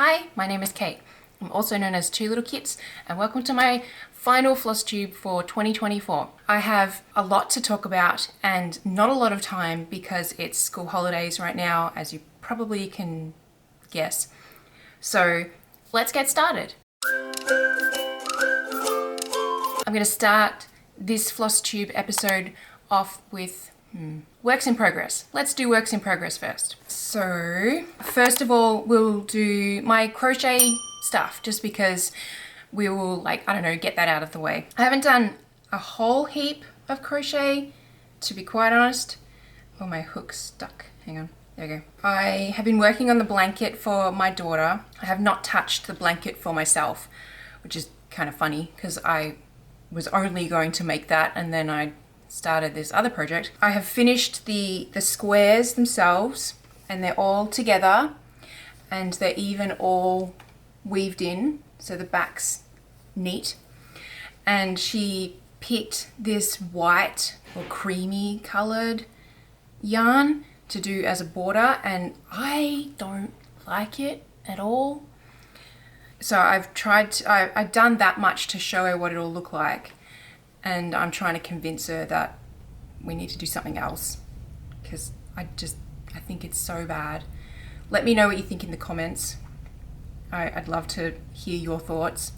Hi, my name is Kate. I'm also known as Two Little Kits, and welcome to my final FlossTube for 2024. I have a lot to talk about and not a lot of time because it's school holidays right now, as you probably can guess. So let's get started. I'm going to start this FlossTube episode off with works in progress. Let's do works in progress first. So first of all, we'll do my crochet stuff just because we will, get that out of the way. I haven't done a whole heap of crochet, to be quite honest. Oh, my hook's stuck. Hang on. There we go. I have been working on the blanket for my daughter. I have not touched the blanket for myself, which is kind of funny because I was only going to make that and then I started this other project. I have finished the squares themselves and they're all together and they're even all weaved in, so the back's neat. And she picked this white or creamy colored yarn to do as a border and I don't like it at all. So I've done that much to show her what it'll look like. And I'm trying to convince her that we need to do something else because I think it's so bad. Let me know what you think in the comments. I'd love to hear your thoughts.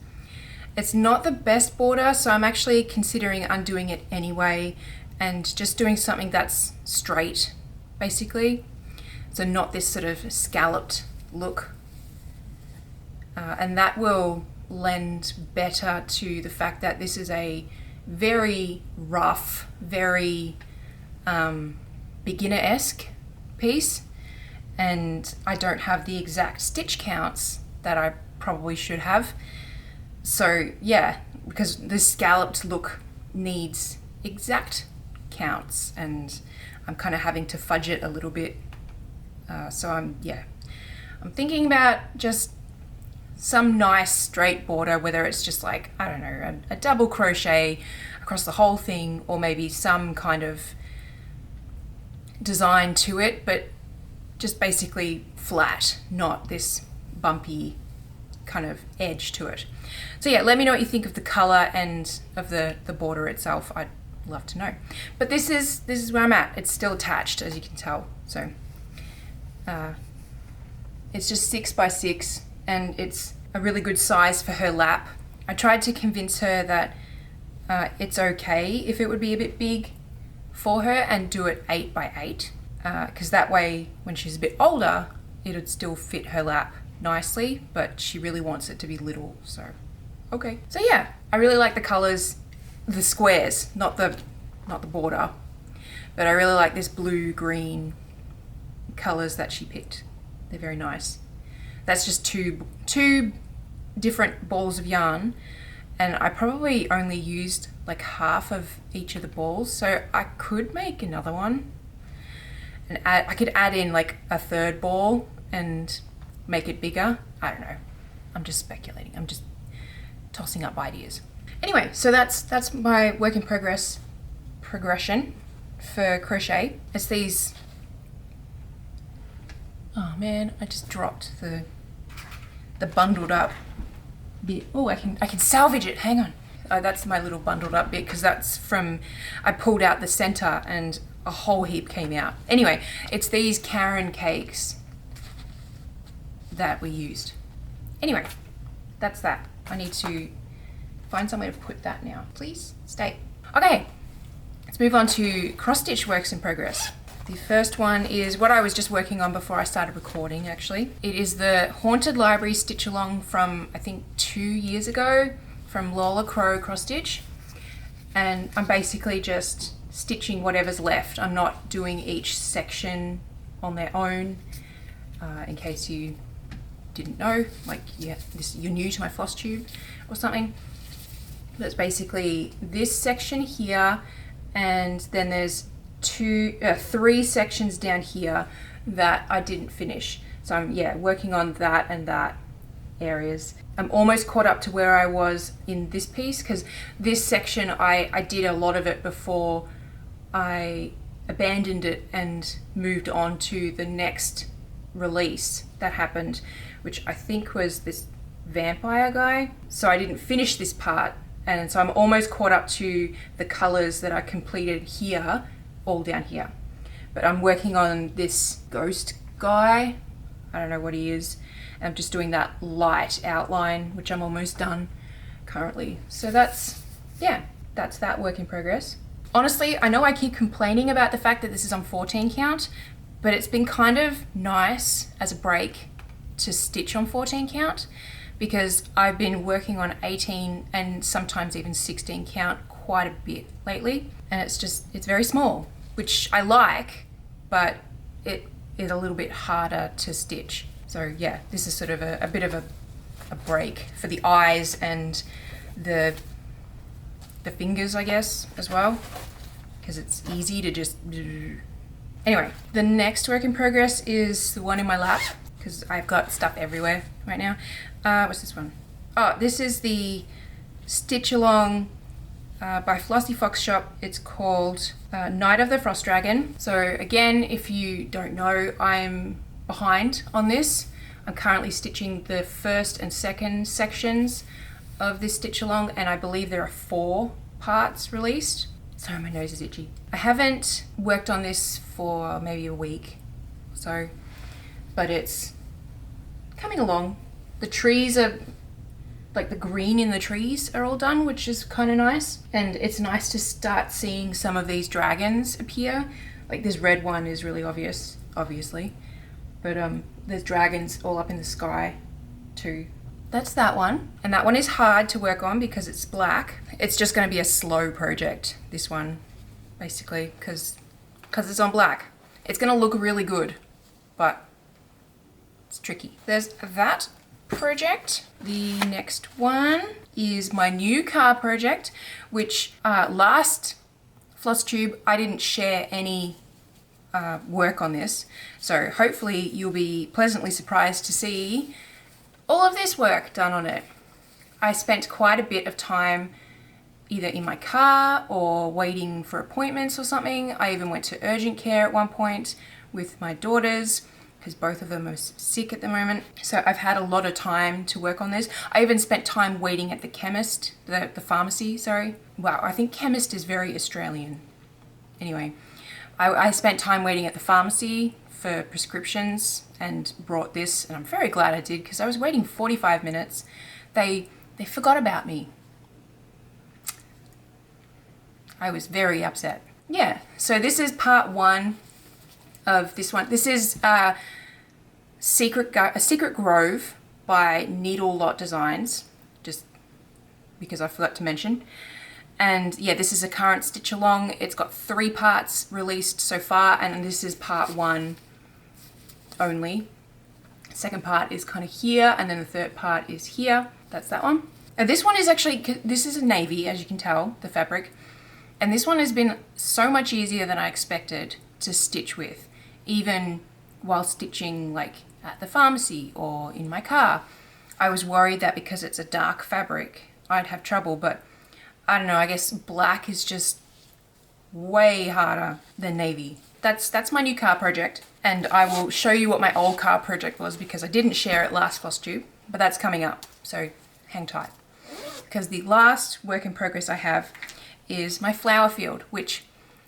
It's not the best border, so I'm actually considering undoing it anyway and just doing something that's straight, basically. So not this sort of scalloped look. And that will lend better to the fact that this is a very rough, very beginner-esque piece, and I don't have the exact stitch counts that I probably should have. So yeah, because the scalloped look needs exact counts and I'm kind of having to fudge it a little bit. So I'm thinking about just some nice straight border, whether it's just like, I don't know, a double crochet across the whole thing or maybe some kind of design to it, but just basically flat, not this bumpy kind of edge to it. So yeah, let me know what you think of the color and of the border itself. I'd love to know. But this is where I'm at. It's still attached, as you can tell. So it's just 6 by 6 and it's a really good size for her lap. I tried to convince her that it's okay if it would be a bit big for her and do it 8 by 8 because that way when she's a bit older it would still fit her lap nicely, but she really wants it to be little, so okay. So yeah, I really like the colors, the squares, not the border, but I really like this blue green colors that she picked. They're very nice. That's just two different balls of yarn and I probably only used like half of each of the balls, so I could make another one and I could add in like a third ball and make it bigger. I don't know. I'm just speculating. I'm just tossing up ideas. Anyway, so that's my work in progression for crochet. It's these. Oh man, I just dropped the bundled up bit. Oh, I can salvage it. Hang on. Oh, that's my little bundled up bit because that's from, I pulled out the center and a whole heap came out. Anyway, it's these Karen cakes that we used. Anyway, that's that. I need to find somewhere to put that now. Please stay. Okay, let's move on to cross stitch works in progress. The first one is what I was just working on before I started recording, actually. It is the Haunted Library stitch along from, I think, 2 years ago from Lola Crow Cross Stitch. And I'm basically just stitching whatever's left. I'm not doing each section on their own, in case you didn't know, like you're new to my FlossTube or something. That's basically this section here, and then there's 3 sections down here that I didn't finish. So I'm working on that and that areas. I'm almost caught up to where I was in this piece because this section I did a lot of it before I abandoned it and moved on to the next release that happened, which I think was this vampire guy. So I didn't finish this part, and so I'm almost caught up to the colors that I completed here, all down here. But I'm working on this ghost guy. I don't know what he is. I'm just doing that light outline, which I'm almost done currently. So that's, yeah, that's that work in progress. Honestly, I know I keep complaining about the fact that this is on 14 count, but it's been kind of nice as a break to stitch on 14 count, because I've been working on 18 and sometimes even 16 count quite a bit lately, and it's very small, which I like, but it is a little bit harder to stitch. So yeah, this is sort of a bit of a break for the eyes and the fingers, I guess, as well, because it's easy to just... Anyway, the next work in progress is the one in my lap, because I've got stuff everywhere right now. What's this one? Oh, this is the Stitch Along by Flossy Fox Shop. It's called Night of the Frost Dragon. So again, if you don't know, I'm behind on this. I'm currently stitching the first and second sections of this stitch along, and I believe there are 4 parts released. Sorry, my nose is itchy. I haven't worked on this for maybe a week or so, but it's coming along. The trees are, like the green in the trees are all done, which is kind of nice. And it's nice to start seeing some of these dragons appear. Like this red one is really obvious, obviously. But there's dragons all up in the sky too. That's that one. And that one is hard to work on because it's black. It's just going to be a slow project, this one, basically, because it's on black. It's going to look really good, but it's tricky. There's that project. The next one is my new car project, which last FlossTube I didn't share any work on this, so hopefully you'll be pleasantly surprised to see all of this work done on it. I spent quite a bit of time either in my car or waiting for appointments or something. I even went to urgent care at one point with my daughters because both of them are sick at the moment. So I've had a lot of time to work on this. I even spent time waiting at the chemist, the pharmacy, sorry. Wow, I think chemist is very Australian. Anyway, I spent time waiting at the pharmacy for prescriptions and brought this, and I'm very glad I did because I was waiting 45 minutes. They forgot about me. I was very upset. Yeah, so this is part 1 of this one. This is a Secret Grove by Needle Lot Designs, just because I forgot to mention. And yeah, this is a current stitch along. It's got 3 parts released so far, and this is part 1 only. Second part is kind of here, and then the third part is here. That's that one. And this one is actually, this is a navy, as you can tell, the fabric. And this one has been so much easier than I expected to stitch with, even while stitching like at the pharmacy or in my car. I was worried that because it's a dark fabric, I'd have trouble, but I don't know, I guess black is just way harder than navy. That's my new car project, and I will show you what my old car project was because I didn't share it last FlossTube, but that's coming up, so hang tight. Because the last work in progress I have is my flower field, which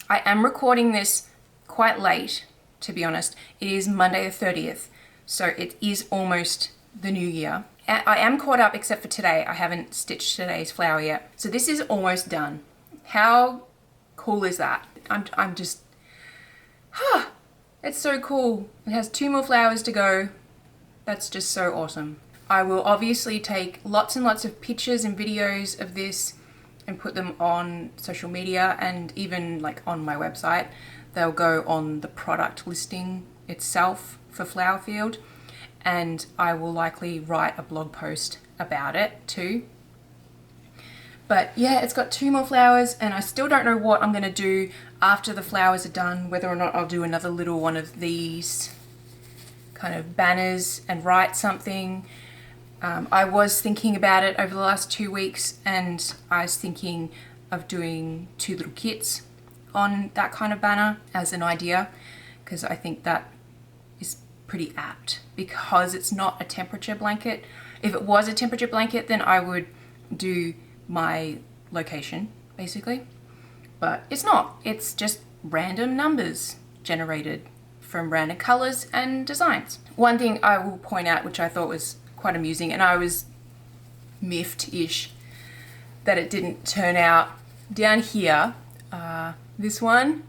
I am recording this quite late, to be honest. It is Monday the 30th, so it is almost the new year. I am caught up except for today. I haven't stitched today's flower yet. So this is almost done. How cool is that? I'm just, it's so cool. It has 2 more flowers to go. That's just so awesome. I will obviously take lots and lots of pictures and videos of this and put them on social media and even like on my website. They'll go on the product listing itself for Flower Field, and I will likely write a blog post about it too. But yeah, it's got 2 more flowers, and I still don't know what I'm gonna do after the flowers are done, whether or not I'll do another little one of these kind of banners and write something. I was thinking about it over the last 2 weeks, and I was thinking of doing 2 little kits on that kind of banner as an idea, because I think that is pretty apt because it's not a temperature blanket. If it was a temperature blanket, then I would do my location basically, but it's not. It's just random numbers generated from random colors and designs. One thing I will point out, which I thought was quite amusing, and I was miffed-ish that it didn't turn out down here. This one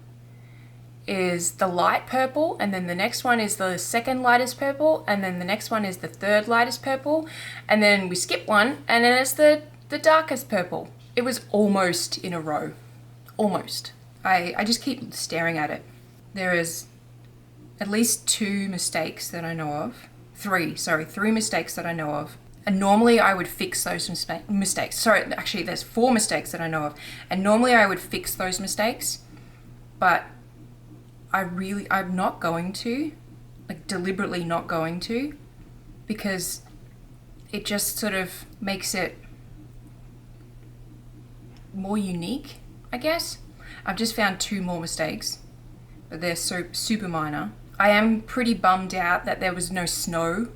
is the light purple, and then the next one is the second lightest purple, and then the next one is the third lightest purple, and then we skip one, and then it's the darkest purple. It was almost in a row. Almost. I just keep staring at it. There is at least 2 mistakes that I know of. 3 mistakes that I know of. And normally I would fix those mistakes. Sorry, actually there's 4 mistakes that I know of. And normally I would fix those mistakes, but I'm not going to, like deliberately not going to, because it just sort of makes it more unique, I guess. I've just found 2 more mistakes, but they're so super minor. I am pretty bummed out that there was no snow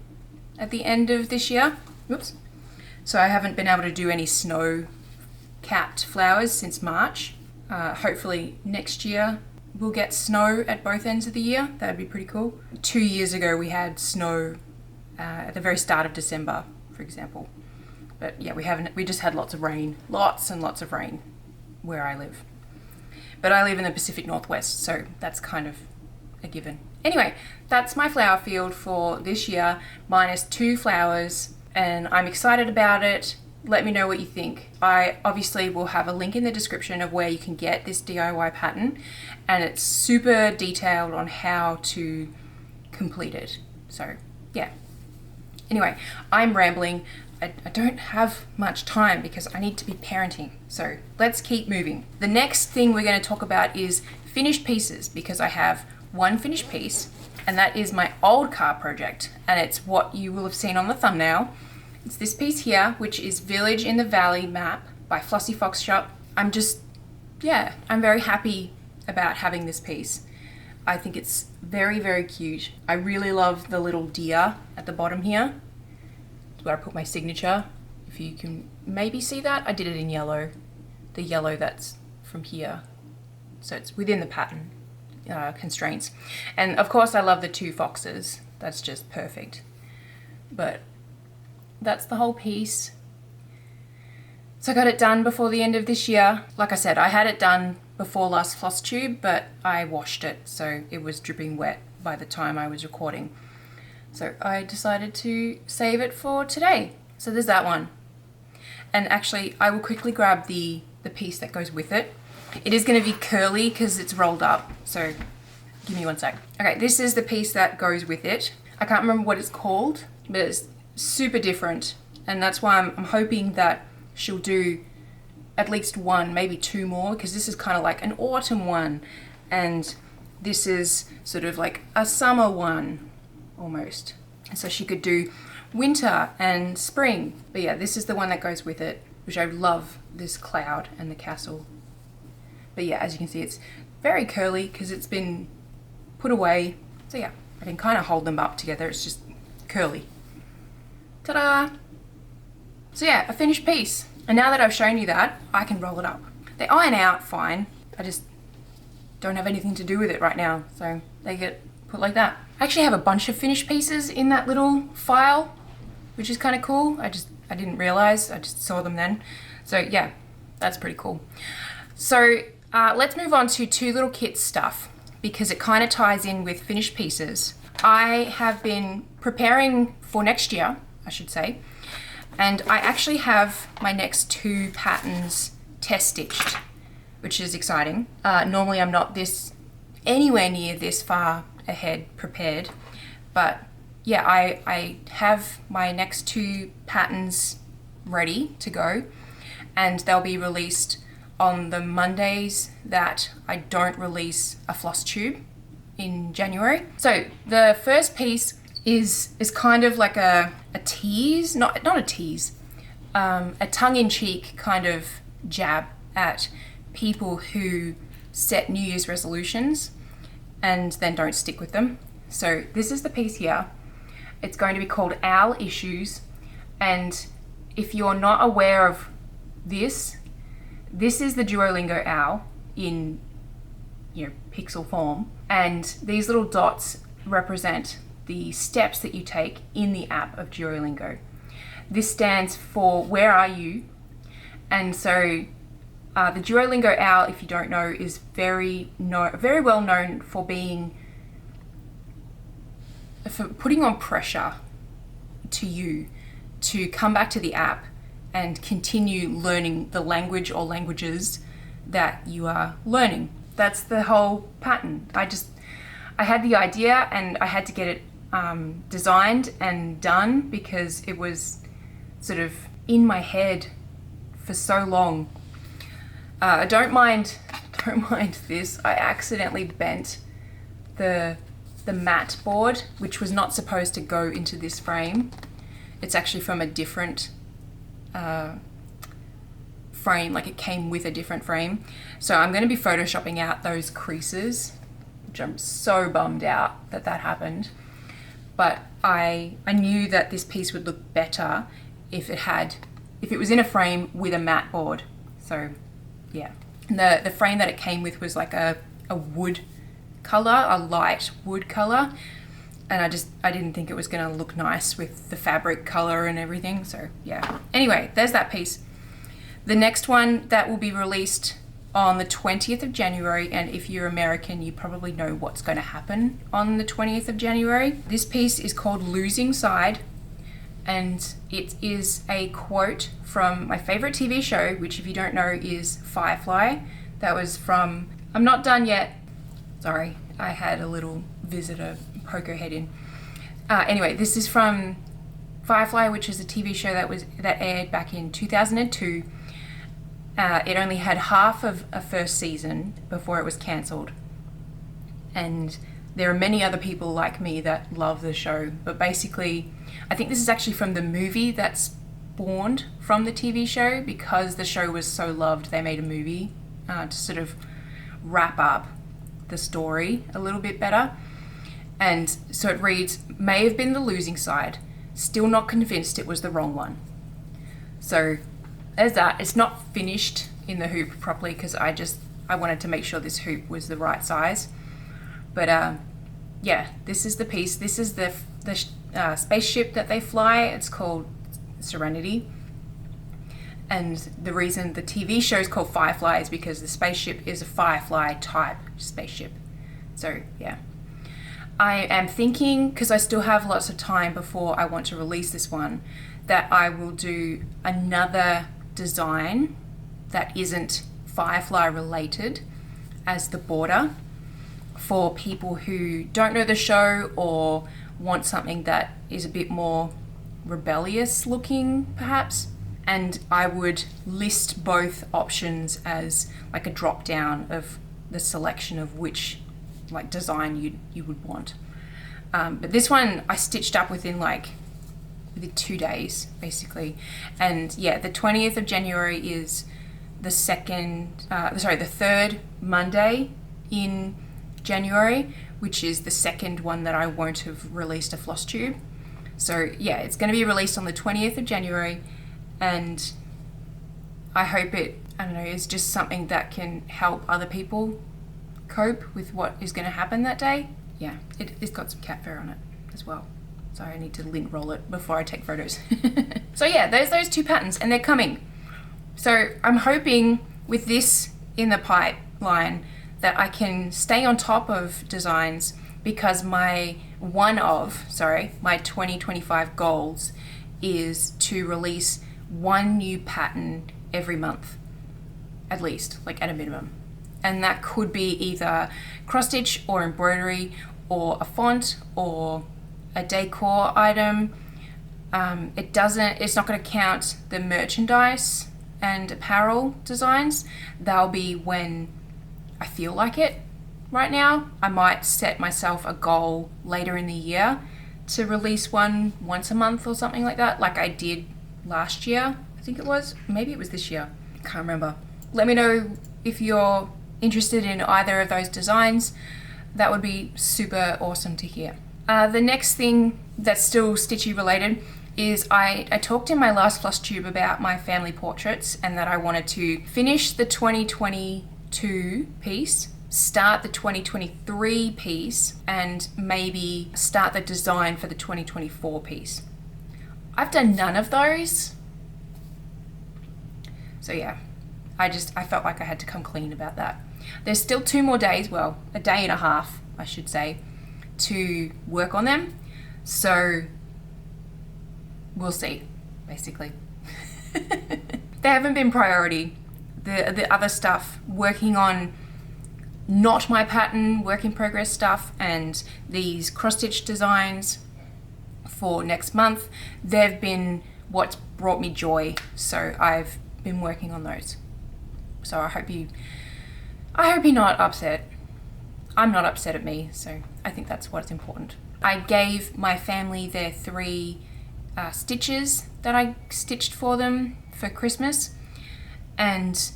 at the end of this year. Whoops. So I haven't been able to do any snow capped flowers since March. Hopefully next year we'll get snow at both ends of the year. That'd be pretty cool. 2 years ago we had snow at the very start of December, for example. But yeah, we just had lots of rain. Lots and lots of rain where I live. But I live in the Pacific Northwest, so that's kind of a given. Anyway, that's my flower field for this year, minus 2 flowers, and I'm excited about it. Let me know what you think. I obviously will have a link in the description of where you can get this DIY pattern, and it's super detailed on how to complete it. So yeah. Anyway, I'm rambling. I don't have much time because I need to be parenting. So let's keep moving. The next thing we're going to talk about is finished pieces, because I have 1 finished piece, and that is my old car project, and it's what you will have seen on the thumbnail. It's this piece here, which is Village in the Valley map by Flossie Fox Shop. I'm very happy about having this piece. I think it's very, very cute. I really love the little deer at the bottom here. It's where I put my signature. If you can maybe see that, I did it in yellow. The yellow that's from here. So it's within the pattern constraints. And of course I love the 2 foxes. That's just perfect. But that's the whole piece. So I got it done before the end of this year. Like I said, I had it done before last FlossTube, but I washed it, so it was dripping wet by the time I was recording. So I decided to save it for today. So there's that one. And actually, I will quickly grab the piece that goes with it. It is going to be curly because it's rolled up, so give me 1 sec. Okay, this is the piece that goes with it. I can't remember what it's called, but it's super different, and that's why I'm hoping that she'll do at least 1, maybe 2 more, because this is kind of like an autumn one, and this is sort of like a summer one almost. And so she could do winter and spring. But yeah, this is the one that goes with it, which I love, this cloud and the castle. But yeah, as you can see, it's very curly because it's been put away. So yeah, I can kind of hold them up together. It's just curly. Ta-da! So yeah, a finished piece. And now that I've shown you that, I can roll it up. They iron out fine. I just don't have anything to do with it right now, so they get put like that. I actually have a bunch of finished pieces in that little file, which is kind of cool. I didn't realize, I just saw them then. So yeah, that's pretty cool. So let's move on to Two Little Kits stuff, because it kind of ties in with finished pieces. I have been preparing for next year, I should say, and I actually have my next 2 patterns test stitched, which is exciting. Normally I'm not anywhere near this far ahead prepared, but yeah, I have my next 2 patterns ready to go, and they'll be released on the Mondays that I don't release a FlossTube in January. So the first piece is kind of like a tease, not a tease, a tongue-in-cheek kind of jab at people who set New Year's resolutions and then don't stick with them. So this is the piece here. It's going to be called Owl Issues, and if you're not aware of this is the Duolingo owl in, you know, pixel form, and these little dots represent the steps that you take in the app of Duolingo. This stands for where are you, and so the Duolingo owl, if you don't know, is very well known for putting on pressure to you to come back to the app and continue learning the language or languages that you are learning. That's the whole pattern. I had the idea and I had to get it designed and done because it was sort of in my head for so long. Don't mind this. I accidentally bent the mat board, which was not supposed to go into this frame. It's actually from a different frame, like it came with a different frame. So I'm going to be photoshopping out those creases, which I'm so bummed out that happened. But I knew that this piece would look better if it was in a frame with a mat board. So yeah, and the frame that it came with was like a wood color, a light wood color, and I didn't think it was going to look nice with the fabric color and everything. So yeah, anyway, there's that piece. The next one that will be released on the 20th of January, and if you're American, you probably know what's going to happen on the 20th of January. This piece is called Losing Side, and it is a quote from my favorite TV show, which if you don't know is Firefly. That was from, I'm not done yet. Sorry, I had a little visitor poke her head in. Anyway, this is from Firefly, which is a TV show that aired back in 2002. It only had half of a first season before it was cancelled. And there are many other people like me that love the show. But basically, I think this is actually from the movie that spawned from the TV show, because the show was so loved, they made a movie to sort of wrap up the story a little bit better. And so it reads, may have been the losing side, still not convinced it was the wrong one. So there's that. It's not finished in the hoop properly because I wanted to make sure this hoop was the right size. But yeah, this is the piece. This is the spaceship that they fly. It's called Serenity. And the reason the TV show is called Firefly is because the spaceship is a Firefly type spaceship. So yeah. I am thinking, because I still have lots of time before I want to release this one, that I will do another design that isn't Firefly related as the border for people who don't know the show or want something that is a bit more rebellious looking perhaps. And I would list both options as like a drop down of the selection of which like design you would want. But this one I stitched up within 2 days basically. And yeah, the 20th of January is the third Monday in January, which is the second one that I won't have released a FlossTube. So yeah, it's going to be released on the 20th of January, and I hope is just something that can help other people cope with what is going to happen that day. Yeah, it's got some cat fur on it as well, so I need to lint roll it before I take photos. So yeah, there's those two patterns, and they're coming. So I'm hoping with this in the pipeline that I can stay on top of designs, because my 2025 goals is to release one new pattern every month, at least, like at a minimum. And that could be either cross stitch or embroidery or a font or a decor item. It's not going to count the merchandise and apparel designs. They'll be when I feel like it. Right now, I might set myself a goal later in the year to release one once a month or something like that, like I did last year, I think it was. Maybe it was this year. Can't remember. Let me know if you're interested in either of those designs. that would be super awesome to hear. The next thing that's still stitchy related is I talked in my last FlossTube about my family portraits and that I wanted to finish the 2022 piece, start the 2023 piece, and maybe start the design for the 2024 piece. I've done none of those. So yeah, I felt like I had to come clean about that. There's still 2 more days, well, a day and a half, I should say, to work on them. So we'll see, basically. They haven't been priority. The other stuff, working on not my pattern, work in progress stuff, and these cross-stitch designs for next month, they've been what's brought me joy. So I've been working on those. So I hope you're not upset. I'm not upset at me, so I think that's what's important. I gave my family their 3 stitches that I stitched for them for Christmas, and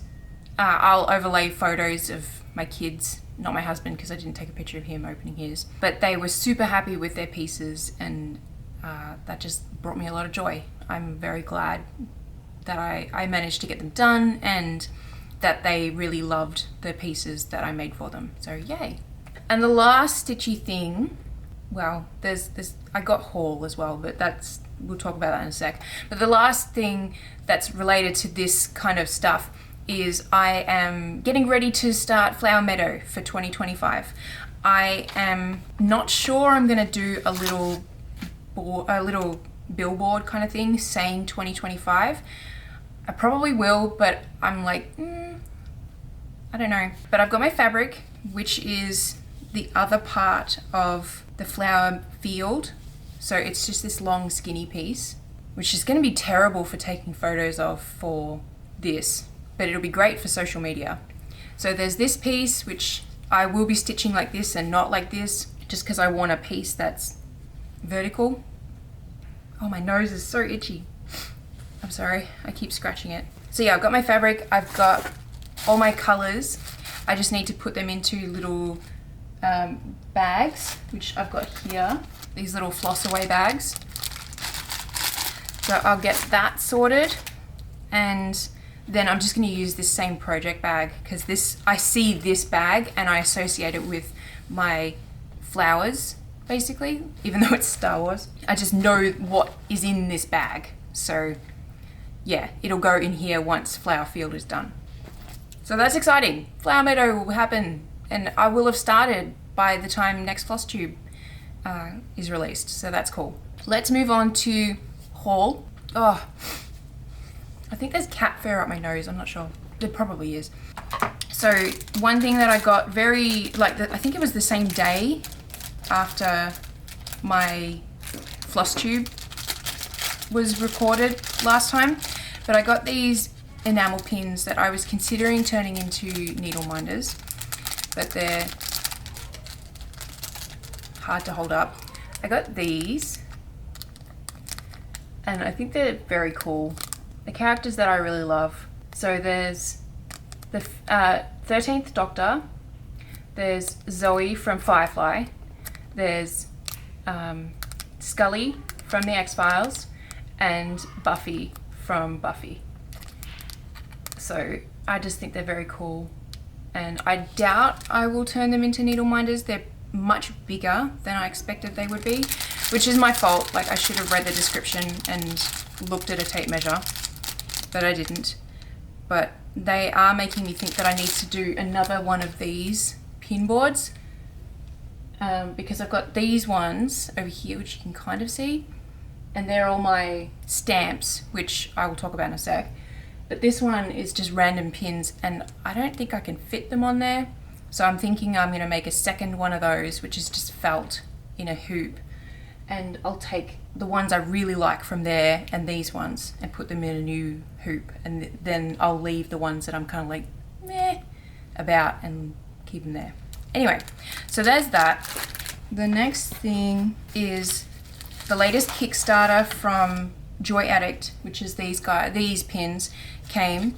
I'll overlay photos of my kids, not my husband because I didn't take a picture of him opening his, but they were super happy with their pieces, and that just brought me a lot of joy. I'm very glad that I managed to get them done and that they really loved the pieces that I made for them, so yay. And the last stitchy thing, well, I got haul as well, but we'll talk about that in a sec. But the last thing that's related to this kind of stuff is I am getting ready to start Flower Meadow for 2025. I am not sure I'm gonna do a little billboard kind of thing saying 2025. I probably will, but I'm like, I don't know. But I've got my fabric, which is the other part of the flower field. So it's just this long skinny piece, which is going to be terrible for taking photos of for this, but it'll be great for social media. So there's this piece, which I will be stitching like this and not like this, just because I want a piece that's vertical. Oh, my nose is so itchy. I'm sorry, I keep scratching it. So yeah, I've got my fabric, I've got all my colors. I just need to put them into little bags, which I've got here, these little floss away bags. So I'll get that sorted, and then I'm just going to use this same project bag because I see this bag and I associate it with my flowers, basically, even though it's Star Wars. I just know what is in this bag. So yeah, it'll go in here once Flower Field is done. So that's exciting. Flower Meadow will happen, and I will have started by the time next FlossTube is released, so that's cool. Let's move on to haul. Oh, I think there's cat fur up my nose, I'm not sure. There probably is. So one thing that I got I think it was the same day after my FlossTube was recorded last time, but I got these enamel pins that I was considering turning into needle minders, but they're hard to hold up. I got these, and I think they're very cool. The characters that I really love. So there's the 13th Doctor, there's Zoe from Firefly, there's Scully from the X-Files, and Buffy from Buffy. So I just think they're very cool, and I doubt I will turn them into needle minders. They're much bigger than I expected they would be, which is my fault. Like, I should have read the description and looked at a tape measure, but I didn't. But they are making me think that I need to do another one of these pin boards, because I've got these ones over here, which you can kind of see, and they're all my stamps, which I will talk about in a sec. But this one is just random pins, and I don't think I can fit them on there. So I'm thinking I'm gonna make a second one of those, which is just felt in a hoop. And I'll take the ones I really like from there and these ones and put them in a new hoop. And then I'll leave the ones that I'm kind of like, meh, about, and keep them there. Anyway, so there's that. The next thing is the latest Kickstarter from Joy Addict, which is these pins came,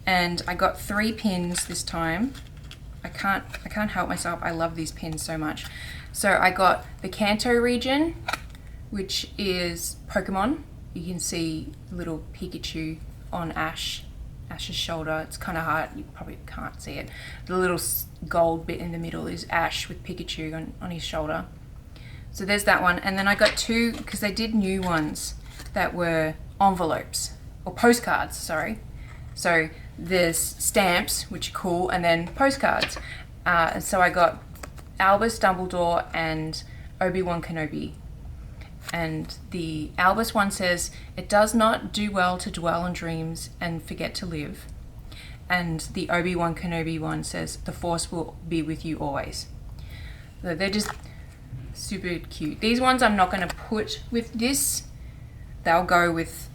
and I got 3 pins this time. I can't help myself. I love these pins so much. So I got the Kanto region, which is Pokemon. You can see little Pikachu on Ash's shoulder. It's kind of hard, you probably can't see it. The little gold bit in the middle is Ash with Pikachu on his shoulder. So there's that one. And then I got two, because they did new ones that were envelopes, or postcards, sorry. So there's stamps, which are cool, and then postcards. So I got Albus Dumbledore and Obi-Wan Kenobi. And the Albus one says, "It does not do well to dwell on dreams and forget to live." And the Obi-Wan Kenobi one says, "The Force will be with you always." So they're just super cute. These ones I'm not going to put with this. They'll go with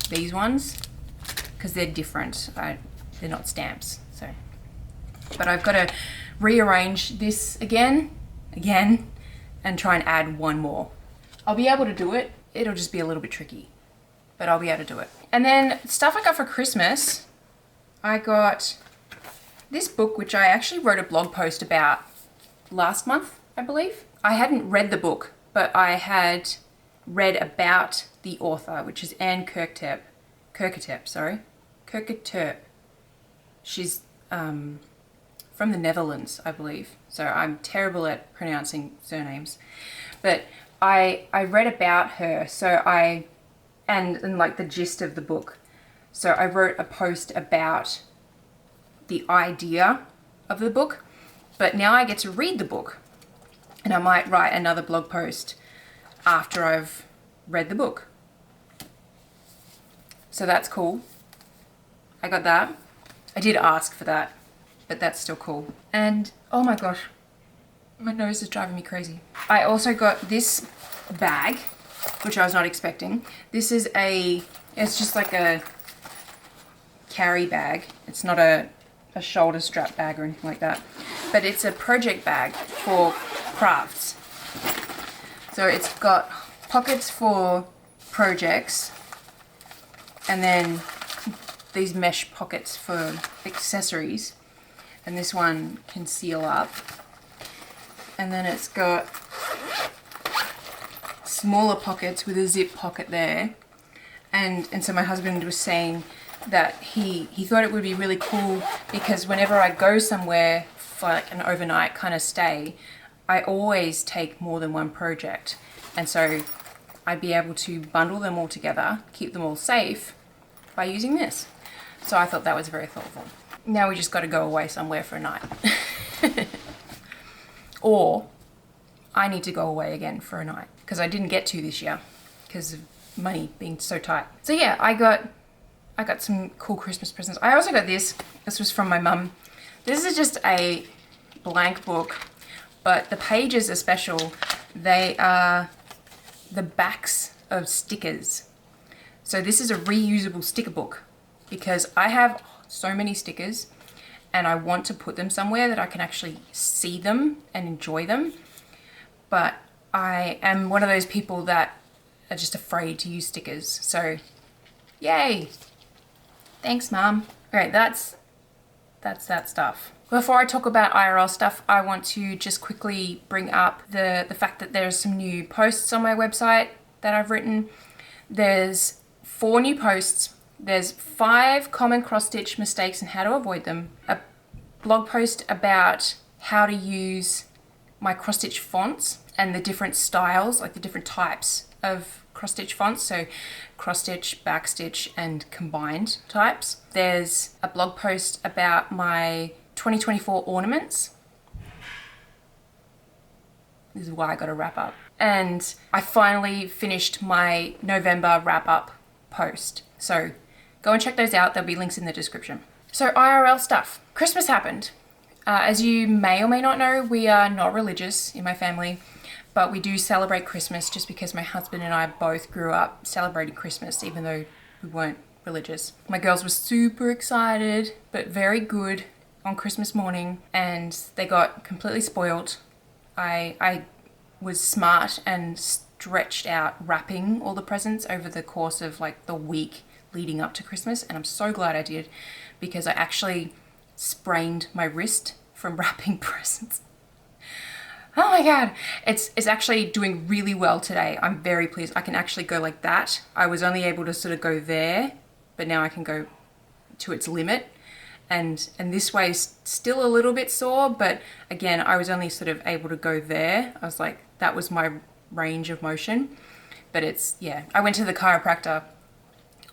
these ones because they're different. They're not stamps. So, but I've got to rearrange this again, and try and add one more. I'll be able to do it. It'll just be a little bit tricky, but I'll be able to do it. And then stuff I got for Christmas, I got this book, which I actually wrote a blog post about last month, I believe. I hadn't read the book, but I had read about the author, which is Anne Kirkterp. Kirketerp. She's from the Netherlands, I believe. So I'm terrible at pronouncing surnames, but I read about her, and like the gist of the book. So I wrote a post about the idea of the book, but now I get to read the book, and I might write another blog post after I've read the book. So that's cool. I got that. I did ask for that, but that's still cool. And oh my gosh, my nose is driving me crazy. I also got this bag, which I was not expecting. This is it's just like a carry bag. It's not a shoulder strap bag or anything like that, but it's a project bag for crafts. So it's got pockets for projects, and then these mesh pockets for accessories, and this one can seal up. And then it's got smaller pockets with a zip pocket there. And so my husband was saying that he thought it would be really cool because whenever I go somewhere for like an overnight kind of stay, I always take more than one project. And so I'd be able to bundle them all together, keep them all safe by using this. So I thought that was very thoughtful. Now we just got to go away somewhere for a night. Or I need to go away again for a night because I didn't get to this year because of money being so tight. So yeah, I got some cool Christmas presents. I also got this. This was from my mum. This is just a blank book, but the pages are special. They are the backs of stickers. So this is a reusable sticker book because I have so many stickers and I want to put them somewhere that I can actually see them and enjoy them. But I am one of those people that are just afraid to use stickers. So, yay! Thanks, Mum. Alright, that's that stuff. Before I talk about IRL stuff, I want to just quickly bring up the fact that there's some new posts on my website that I've written. There's 4 new posts. There's 5 common cross-stitch mistakes and how to avoid them. A blog post about how to use my cross-stitch fonts and the different styles, like the different types of cross-stitch fonts. So cross-stitch, backstitch, and combined types. There's a blog post about my 2024 ornaments. This is why I got to wrap up. And I finally finished my November wrap-up post. So go and check those out. There'll be links in the description. So IRL stuff. Christmas happened. As you may or may not know, we are not religious in my family, but we do celebrate Christmas just because my husband and I both grew up celebrating Christmas, even though we weren't religious. My girls were super excited, but very good on Christmas morning, and they got completely spoiled. I was smart and stretched out wrapping all the presents over the course of like the week leading up to Christmas, and I'm so glad I did because I actually sprained my wrist from wrapping presents. Oh my God, it's actually doing really well today. I'm very pleased. I can actually go like that. I was only able to sort of go there, but now I can go to its limit. And this way is still a little bit sore, but again, I was only sort of able to go there. I was like, that was my range of motion. But it's, yeah, I went to the chiropractor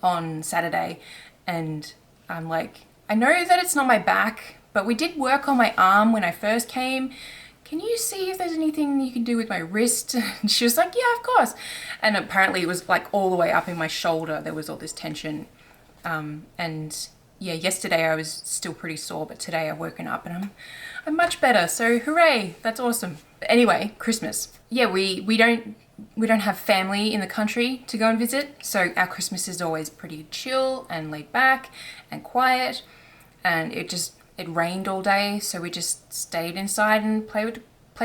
on Saturday and I'm like, I know that it's not my back, but we did work on my arm when I first came. Can you see if there's anything you can do with my wrist? And she was like, yeah, of course. And apparently it was like all the way up in my shoulder. There was all this tension. And yeah, yesterday I was still pretty sore, but today I've woken up and I'm much better. So hooray, that's awesome. But anyway, Christmas. Yeah, we don't have family in the country to go and visit. So our Christmas is always pretty chill and laid back and quiet. And it rained all day, so we just stayed inside and played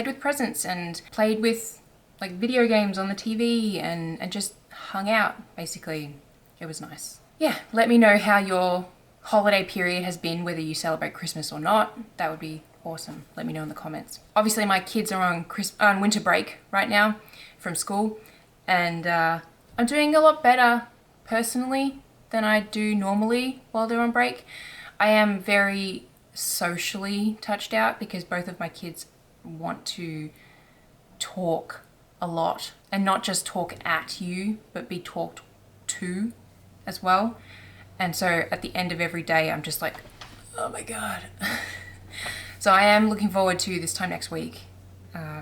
with presents and played with like video games on the TV and just hung out, basically. It was nice. Yeah, let me know how your holiday period has been, whether you celebrate Christmas or not. That would be awesome. Let me know in the comments. Obviously my kids are on winter break right now from school, and I'm doing a lot better personally than I do normally while they're on break. I am very socially touched out because both of my kids want to talk a lot, and not just talk at you, but be talked to as well. And so at the end of every day, I'm just like, oh my God. So I am looking forward to this time next week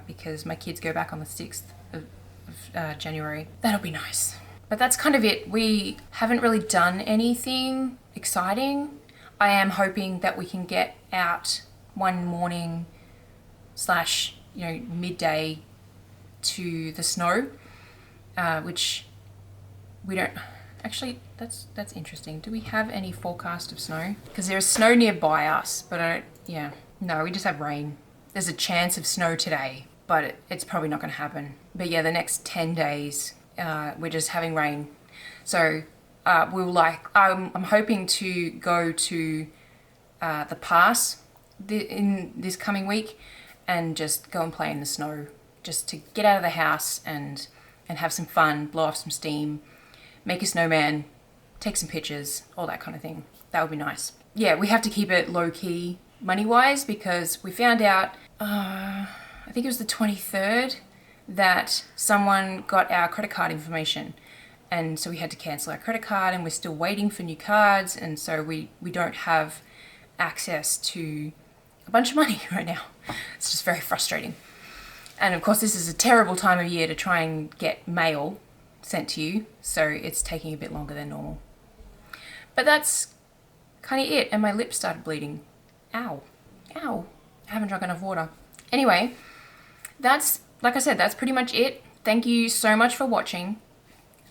because my kids go back on the 6th of January. That'll be nice. But that's kind of it. We haven't really done anything exciting. I am hoping that we can get out one morning / midday to the snow, which we don't actually. That's interesting. Do we have any forecast of snow? Because there is snow nearby us, but no, we just have rain. There's a chance of snow today, but it's probably not going to happen. But yeah, the next 10 days, we're just having rain. So I'm hoping to go to the pass in this coming week and just go and play in the snow, just to get out of the house and have some fun, blow off some steam, make a snowman, take some pictures, all that kind of thing. That would be nice. Yeah, we have to keep it low key money-wise because we found out, I think it was the 23rd, that someone got our credit card information. And so we had to cancel our credit card, and we're still waiting for new cards. And so we don't have access to a bunch of money right now. It's just very frustrating. And of course, this is a terrible time of year to try and get mail sent to you. So it's taking a bit longer than normal. But that's kind of it. And my lips started bleeding. Ow. Ow. I haven't drunk enough water. Anyway, like I said, that's pretty much it. Thank you so much for watching.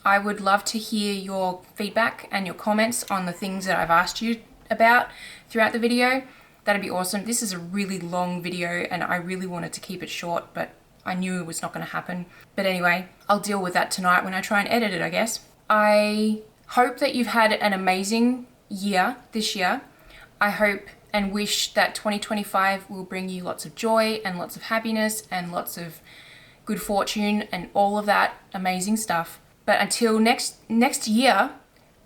I would love to hear your feedback and your comments on the things that I've asked you about throughout the video. That'd be awesome. This is a really long video and I really wanted to keep it short, but I knew it was not going to happen. But anyway, I'll deal with that tonight when I try and edit it, I guess. I hope that you've had an amazing year this year. I hope and wish that 2025 will bring you lots of joy and lots of happiness and lots of good fortune and all of that amazing stuff. But until next year,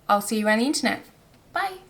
I'll see you around the internet. Bye.